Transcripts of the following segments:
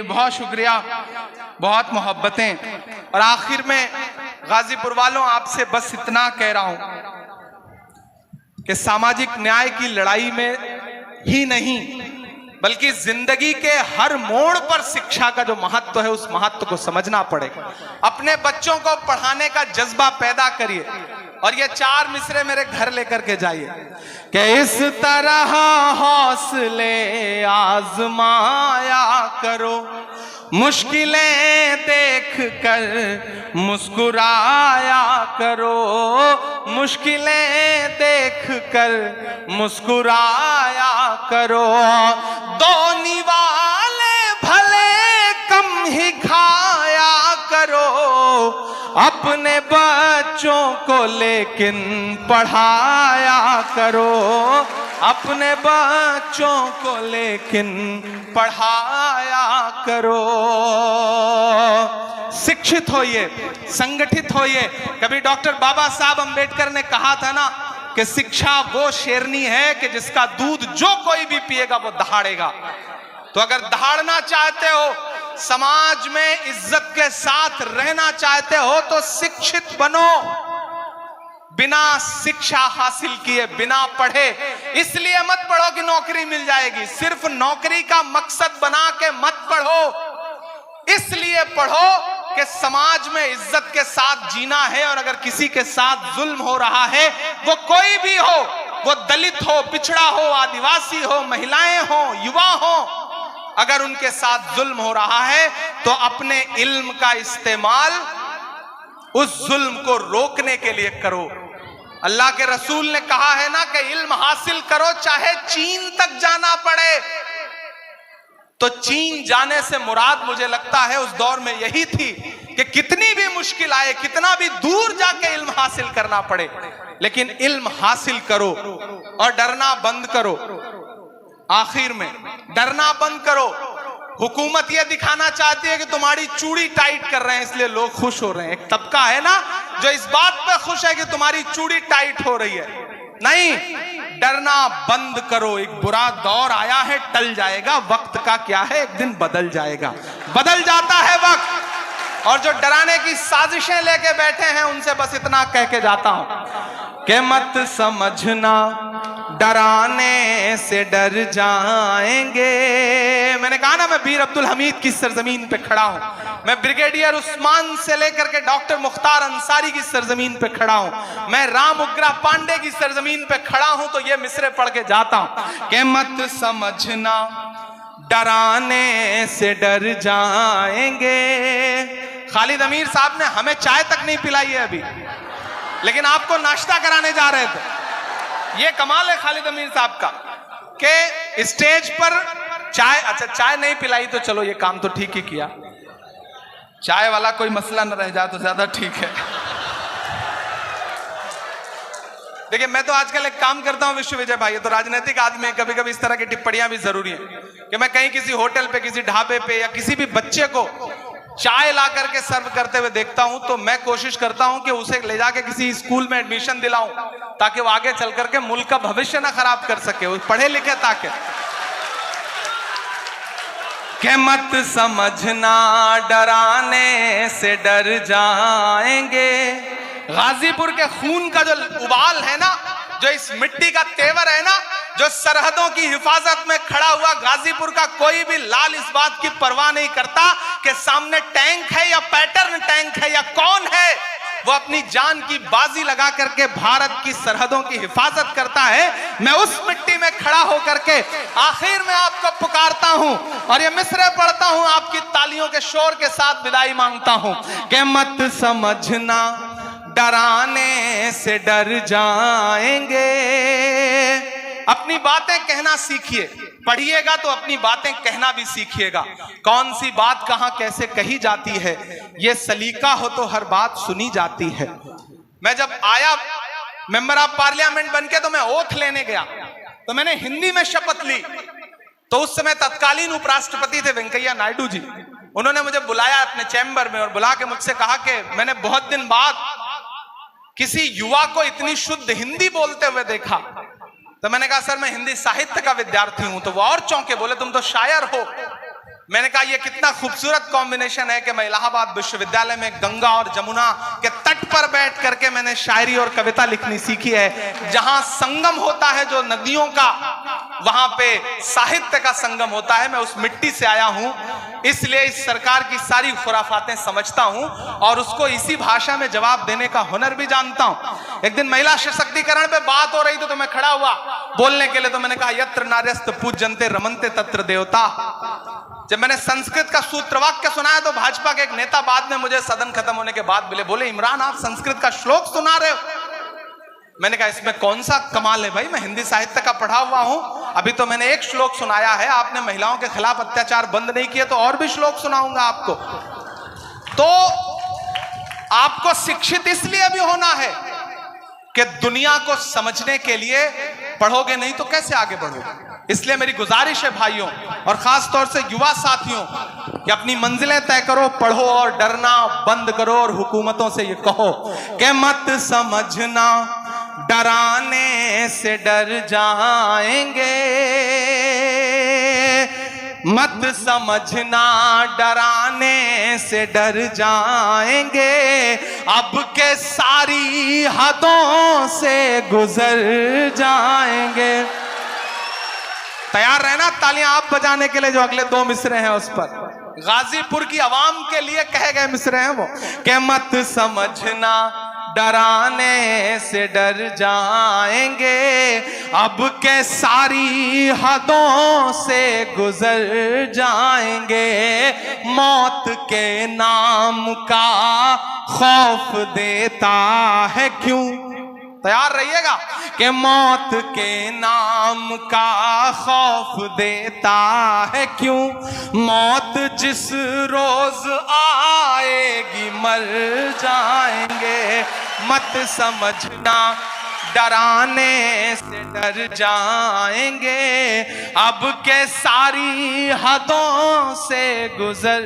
बहुत शुक्रिया, बहुत मोहब्बतें। और आखिर में गाजीपुर वालों, आपसे बस इतना कह रहा हूं कि सामाजिक न्याय की लड़ाई में ही नहीं बल्कि जिंदगी के हर मोड़ पर शिक्षा का जो महत्व है, उस महत्व को समझना पड़ेगा। अपने बच्चों को पढ़ाने का जज्बा पैदा करिए और ये 4 मिसरे मेरे घर लेकर के जाइए कि इस तरह हौसले आजमाया करो, मुश्किलें देख कर मुस्कुराया करो, मुश्किलें देख कर मुस्कुराया करो। दो निवाले भले कम ही खाया करो, अपने बच्चों को लेकिन पढ़ाया करो, अपने बच्चों को लेकिन पढ़ाया करो। शिक्षित होइए, संगठित होइए। कभी डॉक्टर बाबा साहब अंबेडकर ने कहा था ना कि शिक्षा वो शेरनी है कि जिसका दूध जो कोई भी पिएगा वो दहाड़ेगा। तो अगर दहाड़ना चाहते हो, समाज में इज्जत के साथ रहना चाहते हो, तो शिक्षित बनो। बिना शिक्षा हासिल किए, बिना पढ़े, इसलिए मत पढ़ो कि नौकरी मिल जाएगी। सिर्फ नौकरी का मकसद बना के मत पढ़ो, इसलिए पढ़ो कि समाज में इज्जत के साथ जीना है। और अगर किसी के साथ जुल्म हो रहा है, वो कोई भी हो, वो दलित हो, पिछड़ा हो, आदिवासी हो, महिलाएं हो, युवा हो, अगर उनके साथ जुल्म हो रहा है तो अपने इल्म का इस्तेमाल उस जुल्म को रोकने के लिए करो। अल्लाह के रसूल ने कहा है ना कि इल्म हासिल करो चाहे चीन तक जाना पड़े। तो चीन जाने से मुराद मुझे लगता है उस दौर में यही थी कि कितनी भी मुश्किल आए, कितना भी दूर जाके इल्म हासिल करना पड़े, लेकिन इल्म हासिल करो और डरना बंद करो। आखिर में डरना बंद करो। हुकूमत यह दिखाना चाहती है कि तुम्हारी चूड़ी टाइट कर रहे हैं इसलिए लोग खुश हो रहे हैं। एक तबका है ना जो इस बात पे खुश है कि तुम्हारी चूड़ी टाइट हो रही है। नहीं, डरना बंद करो। एक बुरा दौर आया है, टल जाएगा। वक्त का क्या है, एक दिन बदल जाएगा, बदल जाता है वक्त। और जो डराने की साजिशें लेके बैठे हैं उनसे बस इतना कह के जाता हूं कि मत समझना डराने से डर जाएंगे। मैंने कहा ना, मैं बीर अब्दुल हमीद की सरजमीन पे खड़ा हूं। मैं ब्रिगेडियर उस्मान से लेकर के डॉक्टर मुख्तार अंसारी की सरजमीन पे खड़ा हूं। मैं राम उग्रा पांडे की सरजमीन पे खड़ा हूं। तो ये मिसरे पढ़ के जाता हूं कि मत समझना डराने से डर जाएंगे। खालिद अमीर साहब ने हमें चाय तक नहीं पिलाई है अभी, लेकिन आपको नाश्ता कराने जा रहे थे। ये कमाल है खालिद अमीर साहब का कि स्टेज पर चाय, अच्छा चाय नहीं पिलाई तो चलो ये काम तो ठीक ही किया, चाय वाला कोई मसला न रह जाए तो ज्यादा ठीक है। देखिए, मैं तो आजकल एक काम करता हूं विश्वविजय भाई, तो राजनीतिक आदमी है, कभी कभी इस तरह की टिप्पणियां भी जरूरी है कि मैं कहीं किसी होटल पे, किसी ढाबे पे या किसी भी बच्चे को चाय ला करके सर्व करते हुए देखता हूं तो मैं कोशिश करता हूं कि उसे ले जाके किसी स्कूल में एडमिशन दिलाऊं ताकि वो आगे चल करके मुल्क का भविष्य ना खराब कर सके, वो पढ़े लिखे ताकि। कि मत समझना डराने से डर जाएंगे। गाजीपुर के खून का जो उबाल है ना, जो इस मिट्टी का तेवर है ना, जो सरहदों की हिफाजत में खड़ा हुआ गाजीपुर का कोई भी लाल इस बात की परवाह नहीं करता कि सामने टैंक है या पैटर्न टैंक है या कौन है, वो अपनी जान की बाजी लगा करके भारत की सरहदों की हिफाजत करता है। मैं उस मिट्टी में खड़ा होकर के आखिर में आपको पुकारता हूं और ये मिसरे पढ़ता हूं, आपकी तालियों के शोर के साथ विदाई मांगता हूं कि मत समझना डराने से डर जाएंगे। अपनी बातें कहना सीखिए, पढ़िएगा तो अपनी बातें कहना भी सीखिएगा। कौन सी बात कहां कैसे कही जाती है, यह सलीका हो तो हर बात सुनी जाती है। मैं जब आया मेंबर ऑफ पार्लियामेंट बनके तो मैं ओथ लेने गया, तो मैंने हिंदी में शपथ ली। तो उस समय तत्कालीन उपराष्ट्रपति थे वेंकैया नायडू जी। उन्होंने मुझे बुलाया अपने चैम्बर में और बुला के मुझसे कहा कि मैंने बहुत दिन बाद किसी युवा को इतनी शुद्ध हिंदी बोलते हुए देखा। तो मैंने कहा सर मैं हिंदी साहित्य का विद्यार्थी हूं। तो वो और चौंके, बोले तुम तो शायर हो। मैंने कहा ये कितना खूबसूरत कॉम्बिनेशन है कि मैं इलाहाबाद विश्वविद्यालय में गंगा और जमुना के तट पर बैठ करके मैंने शायरी और कविता लिखनी सीखी है। जहां संगम होता है जो नदियों का, वहां पे साहित्य का संगम होता है। मैं उस मिट्टी से आया हूं, इसलिए इस सरकार की सारी खुराफातें समझता हूं और उसको इसी भाषा में जवाब देने का हुनर भी जानता हूं। एक दिन महिला सशक्तिकरण पे बात हो रही थी तो मैं खड़ा हुआ बोलने के लिए, तो मैंने कहा यत्र नार्यस्त पूज्यन्ते रमन्ते तत्र देवता। जब मैंने संस्कृत का सूत्र वाक्य सुनाया तो भाजपा के एक नेता बाद में मुझे सदन खत्म होने के बाद बोले इमरान आप संस्कृत का श्लोक सुना रहे हो। मैंने कहा इसमें कौन सा कमाल है भाई, मैं हिंदी साहित्य का पढ़ा हुआ हूं, अभी तो मैंने एक श्लोक सुनाया है। आपने महिलाओं के खिलाफ अत्याचार बंद नहीं किए तो और भी श्लोक सुनाऊंगा आपको। तो आपको शिक्षित इसलिए भी होना है कि दुनिया को समझने के लिए, पढ़ोगे नहीं तो कैसे आगे बढ़ोगे। इसलिए मेरी गुजारिश है भाइयों और खास तौर से युवा साथियों कि अपनी मंजिलें तय करो, पढ़ो और डरना बंद करो और हुकूमतों से ये कहो कि मत समझना डराने से डर जाएंगे, मत समझना डराने से डर जाएंगे, अब के सारी हदों से गुजर जाएंगे। तैयार रहना तालियां आप बजाने के लिए जो अगले दो मिसरे हैं उस पर। गाजीपुर की आवाम के लिए कहे गए मिसरे हैं वो कि मत समझना डराने से डर जाएंगे, अब के सारी हदों से गुजर जाएंगे, मौत के नाम का खौफ देता है क्यों। तैयार रहिएगा कि मौत के नाम का खौफ देता है क्यों, मौत जिस रोज आएगी मर जाएंगे, मत समझना डराने से डर जाएंगे, अब के सारी हदों से गुजर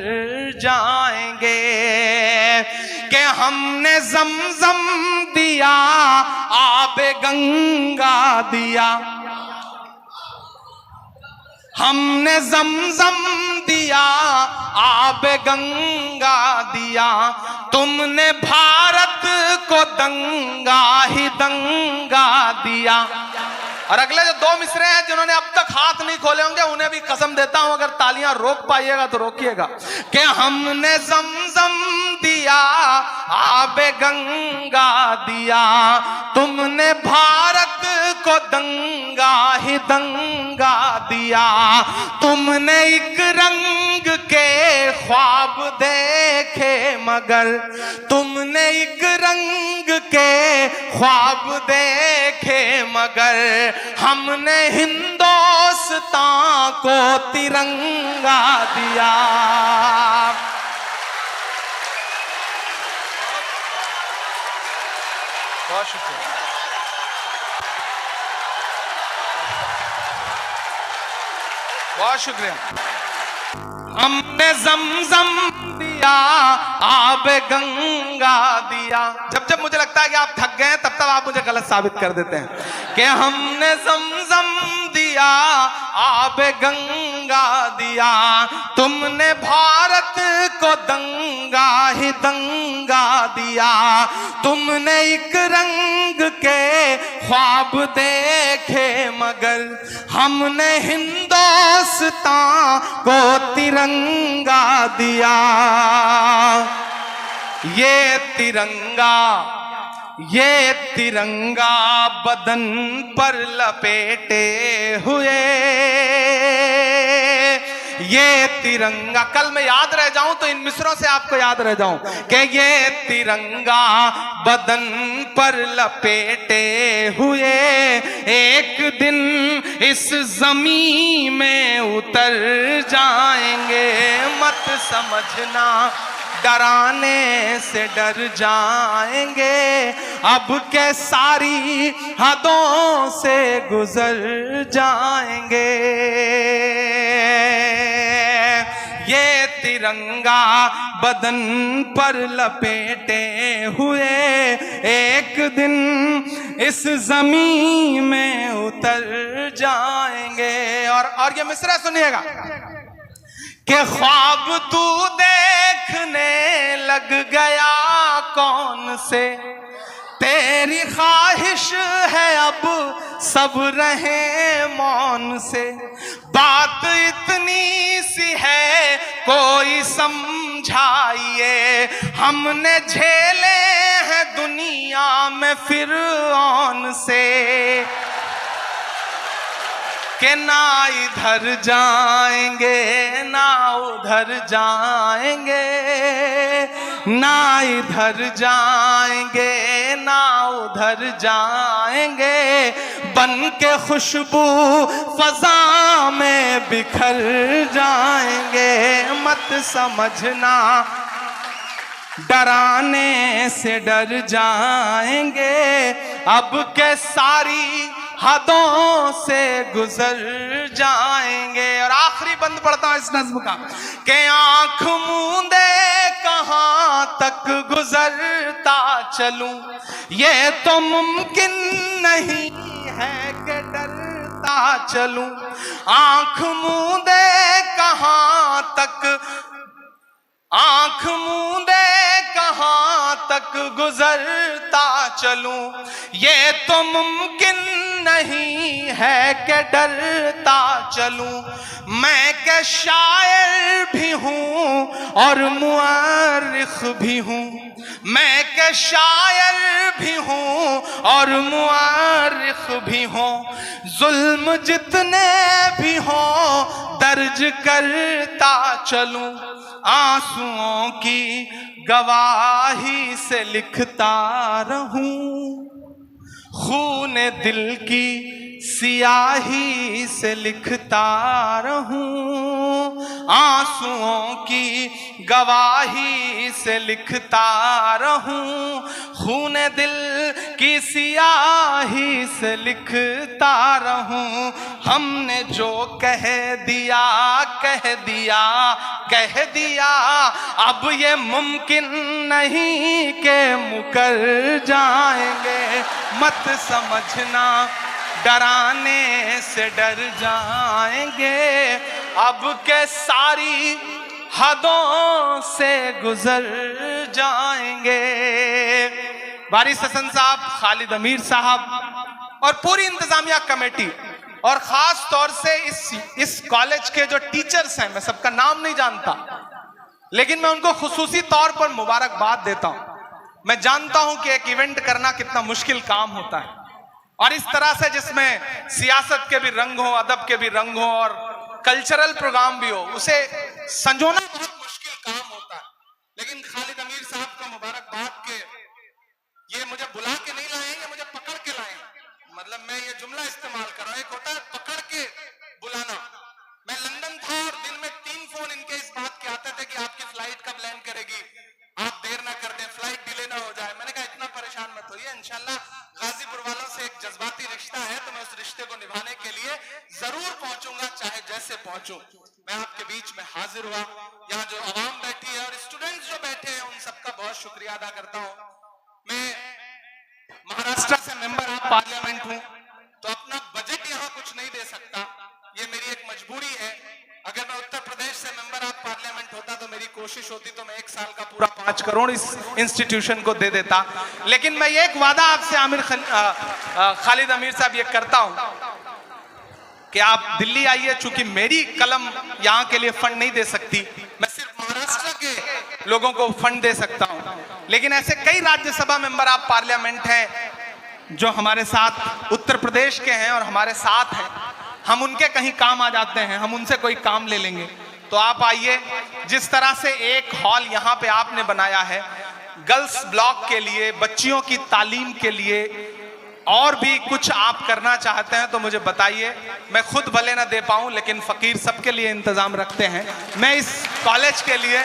जाएंगे, कि हमने जमजम दिया आबे गंगा दिया, हमने जमजम दिया आबे गंगा दिया, तुमने भारत को दंगा ही दंगा दिया। और अगले जो दो मिसरे हैं जिन्होंने अब तक हाथ नहीं खोले होंगे उन्हें भी कसम देता हूं अगर तालियां रोक पाइएगा तो रोकिएगा कि हमने जमजम दिया आबे गंगा दिया, तुमने भारत को दंगा ही दंगा दिया, तुमने एक रंग के ख्वाब देखे मगर, तुमने एक रंग के ख्वाब देखे मगर, हमने हिंदुस्तान को तिरंगा दिया। बहुत शुक्रिया। बहुत शुक्रिया। हमने जमजम दिया आब गंगा दिया। जब जब मुझे लगता है कि आप थक गए हैं तब तब आप मुझे गलत साबित कर देते हैं कि हमने जमजम दिया आब गंगा दिया, तुमने भारत को दंगा ही दंगा दिया, तुमने एक रंग के ख्वाब देखे मगर, हमने हिंदुस्तान को तिरंगा दिया। ये तिरंगा बदन पर लपेटे हुए, ये तिरंगा, कल मैं याद रह जाऊं तो इन मिसरों से आपको याद रह जाऊं कि ये तिरंगा बदन पर लपेटे हुए, एक दिन इस जमीन में उतर जाएंगे, मत समझना डराने से डर जाएंगे, अब के सारी हदों से गुजर जाएंगे। ये तिरंगा बदन पर लपेटे हुए, एक दिन इस जमीन में उतर जाएंगे। और ये मिसरा सुनिएगा कि ख्वाब तू देखने लग गया कौन से, तेरी ख्वाहिश है अब सब रहे मौन से, बात इतनी सी है कोई समझाइए, हमने झेले हैं दुनिया में फिरौन से, कि ना इधर जाएंगे ना उधर जाएंगे, ना इधर जाएंगे ना उधर जाएंगे, बन के खुशबू फजा में बिखर जाएंगे, मत समझना डराने से डर जाएंगे, अब के सारी हदों से गुजर जाएंगे। और आखिरी बंद पढ़ता हूं इस नज्म का, कि आंख मूंदे कहां तक गुजरता चलूं, ये तो मुमकिन नहीं है कि डरता चलूं, आंख मूंदे कहां तक, आंख मूंदे कहां तक गुजरता चलूं, ये तो मुमकिन नहीं है कि डरता चलूं, मैं क्या शायर भी हूं और मुअर्रिख भी हूं, मैं क्या शायर भी हूं और मुअर्रिख भी हूं, जुल्म जितने भी हों दर्ज करता चलूं, आंसुओं की गवाही से लिखता रहूं, खून दिल की सियाही से लिखता रहूं, आंसुओं की गवाही से लिखता रहूं, खून दिल की सियाही से लिखता रहूं, हमने जो कह दिया कह दिया कह दिया, अब ये मुमकिन नहीं कि मुकर जाएंगे, मत समझना डराने से डर जाएंगे, अब के सारी हदों से गुजर जाएंगे। वारिस हसन साहब, खालिद अमीर साहब और पूरी इंतजामिया कमेटी, और खास तौर से इस कॉलेज के जो टीचर्स हैं, मैं सबका नाम नहीं जानता, लेकिन मैं उनको खुसूसी तौर पर मुबारकबाद देता हूं। मैं जानता हूं कि एक इवेंट करना कितना मुश्किल काम होता है, और इस तरह से जिसमें सियासत के भी रंग हो, अदब के भी रंग हो और कल्चरल प्रोग्राम भी हो, उसे संजोना बहुत मुश्किल काम होता है। लेकिन खालिद अमीर साहब का मुबारकबाद के ये मुझे बुला के नहीं लाए, ये मुझे पकड़ के लाए, मतलब मैं ये जुमला इस्तेमाल कर रहा हूं, एक होता है पकड़ के बुलाना। मैं लंदन था और दिन में 3 फोन इनके इस बात के आते थे कि आपकी फ्लाइट कब लैंड करेगी, आप देर ना कर दें, फ्लाइट डिले ना हो जाए। मैंने कहा इतना परेशान मत होइए, इंशाल्लाह गाजीपुर वालों से एक जज्बाती रिश्ता है, तो मैं उस रिश्ते को निभाने के लिए जरूर पहुंचूंगा, चाहे जैसे पहुंचूं। मैं आपके बीच में हाजिर हुआ, यहाँ जो आवाम बैठी है और स्टूडेंट्स जो बैठे हैं, उन सबका बहुत शुक्रिया अदा करता हूँ। मैं महाराष्ट्र से मेंबर ऑफ पार्लियामेंट हूँ, तो अपना बजट यहाँ कुछ नहीं दे सकता, ये मेरी एक मजबूरी है। अगर मैं उत्तर प्रदेश से मेंबर ऑफ पार्लियामेंट होता तो मेरी कोशिश होती तो मैं 1 साल का पूरा 5 करोड़ इस इंस्टीट्यूशन को दे देता। लेकिन मैं ये एक वादा आपसे खालिद अमीर साहब ये करता हूं कि आप दिल्ली आइए, चूंकि मेरी कलम यहाँ के लिए फंड नहीं दे सकती, मैं सिर्फ महाराष्ट्र के लोगों को फंड दे सकता हूं। लेकिन ऐसे कई राज्यसभा मेंबर ऑफ पार्लियामेंट हैं जो हमारे साथ उत्तर प्रदेश के हैं और हमारे साथ हैं, हम उनके कहीं काम आ जाते हैं, हम उनसे कोई काम ले लेंगे। तो आप आइए, जिस तरह से एक हॉल यहाँ पे आपने बनाया है गर्ल्स ब्लॉक के लिए, बच्चियों की तालीम के लिए, और भी कुछ आप करना चाहते हैं तो मुझे बताइए। मैं खुद भले ना दे पाऊं, लेकिन फकीर सबके लिए इंतजाम रखते हैं। मैं इस कॉलेज के लिए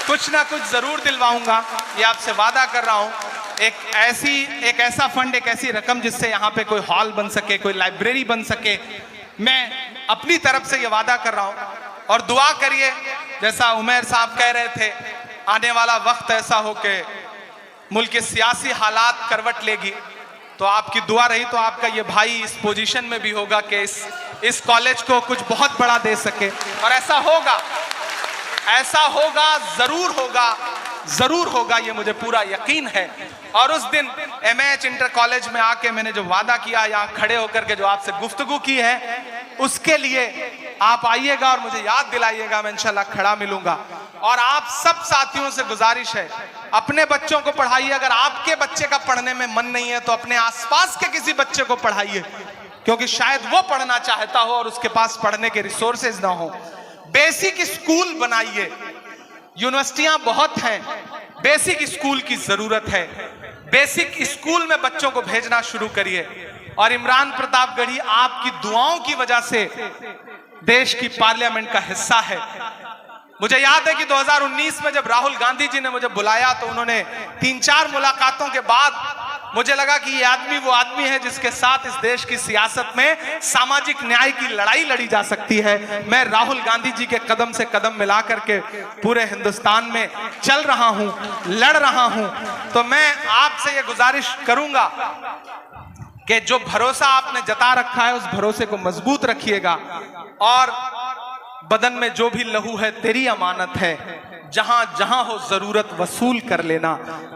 कुछ ना कुछ जरूर दिलवाऊंगा, ये आपसे वादा कर रहा हूं। एक ऐसा फंड, एक ऐसी रकम जिससे यहाँ पे कोई हॉल बन सके, कोई लाइब्रेरी बन सके, मैं अपनी तरफ से ये वादा कर रहा हूं। और दुआ करिए, जैसा उमर साहब कह रहे थे, आने वाला वक्त ऐसा हो कि मुल्क के सियासी हालात करवट लेगी, तो आपकी दुआ रही तो आपका ये भाई इस पोजीशन में भी होगा कि इस कॉलेज को कुछ बहुत बड़ा दे सके, और ऐसा होगा। ऐसा होगा, जरूर होगा, ये मुझे पूरा यकीन है। और उस दिन MH इंटर कॉलेज में आके मैंने जो वादा किया, यहाँ खड़े होकर के जो आपसे गुफ्तगू की है, उसके लिए आप आइएगा और मुझे याद दिलाइएगा, मैं इंशाल्लाह खड़ा मिलूंगा। और आप सब साथियों से गुजारिश है, अपने बच्चों को पढ़ाइए। अगर आपके बच्चे का पढ़ने में मन नहीं है तो अपने आसपास के किसी बच्चे को पढ़ाइए, क्योंकि शायद वो पढ़ना चाहता हो और उसके पास पढ़ने के रिसोर्सेज ना हो। बेसिक स्कूल बनाइए, यूनिवर्सिटियां बहुत हैं, बेसिक स्कूल की जरूरत है। बेसिक स्कूल में बच्चों को भेजना शुरू करिए। और इमरान प्रतापगढ़ी आपकी दुआओं की वजह से देश की पार्लियामेंट का हिस्सा है। मुझे याद है कि 2019 में जब राहुल गांधी जी ने मुझे बुलाया तो उन्होंने 3-4 मुलाकातों के बाद मुझे लगा कि ये आदमी वो आदमी है जिसके साथ इस देश की सियासत में सामाजिक न्याय की लड़ाई लड़ी जा सकती है। मैं राहुल गांधी जी के कदम से कदम मिला करके पूरे हिंदुस्तान में चल रहा हूं, लड़ रहा हूं। तो मैं आपसे ये गुजारिश करूंगा कि जो भरोसा आपने जता रखा है उस भरोसे को मजबूत रखिएगा। और बदन में जो भी लहू है तेरी अमानत है, जहां जहां हो जरूरत वसूल कर लेना।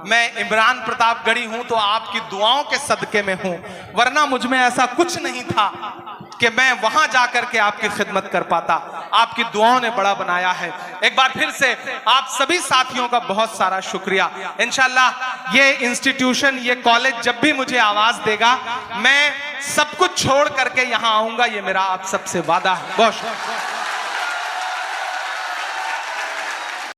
मैं इमरान प्रतापगढ़ी हूं तो आपकी दुआओं के सदके में हूं, वरना मुझ में ऐसा कुछ नहीं था कि मैं वहां जाकर के आपकी खिदमत कर पाता। आपकी दुआओं ने बड़ा बनाया है। एक बार फिर से आप सभी साथियों का बहुत सारा शुक्रिया। इंशाल्लाह ये इंस्टीट्यूशन, ये कॉलेज जब भी मुझे आवाज देगा मैं सब कुछ छोड़ करके यहां आऊंगा, ये मेरा आप सबसे वादा है। बहुत शुक्रिया।